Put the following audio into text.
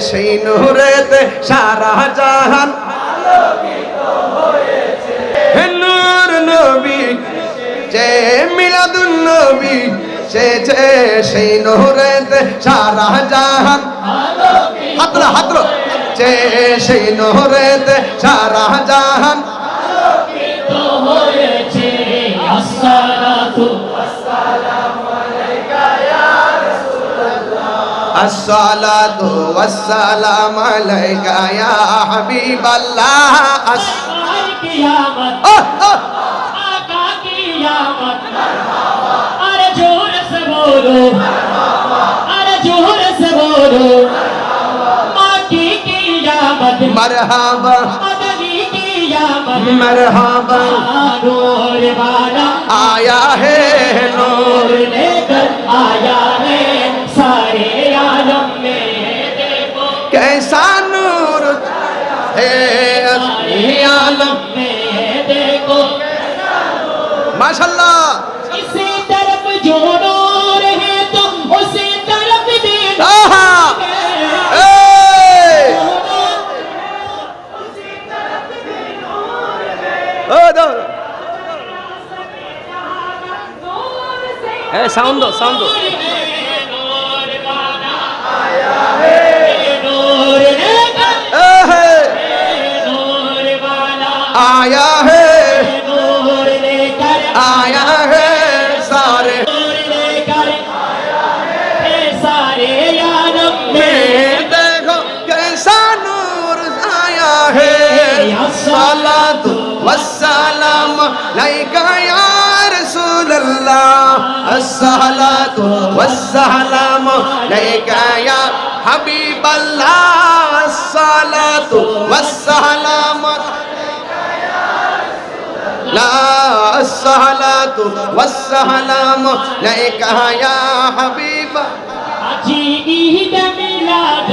সেই নূরেতে সারা জাহান নূর নবী যে মিলাদুন নবী সে যে সেই নূরেতে সারা জাহান হাতরা হাতরা যে সেই নূরেতে সারা জাহান হয়েছে আসসালাতু ওয়াসসালামু আলাইকা ইয়া রাসূলুল্লাহ আসসালাতু ওয়াসসালামু আলাইকা ইয়া হাবিবাল্লাহ কিয়ামত আকা কিয়ামত মারহাবা আরে জোর সে बोलो মারহাবা আরে জোর সে बोलो মারহাবা কি কিয়ামত মারহাবা मरहबा नूर वाला आया है नूर लेकर आया है सारे आलम में देखो कैसा नूर है आलम में देखो माशाल्लाह इसी तरफ जो नूर है तो उसी तरफ भी साउंड दो साउंड दो आया है नूर लेकर नूर वाला आया है नूर लेकर आया है सारे नूर लेकर आया है सारे आलम में देखो कैसा नूर आया है सलातु वस्सलाम अलैका या रसूल अल्लाह अस्सलातु वस्सलाम अलैका या हबीब अल्लाह अस्सलातु वस्सलाम ला अस्सलातु वस्सलाम अलैका या हबीब जी ईद मिलाद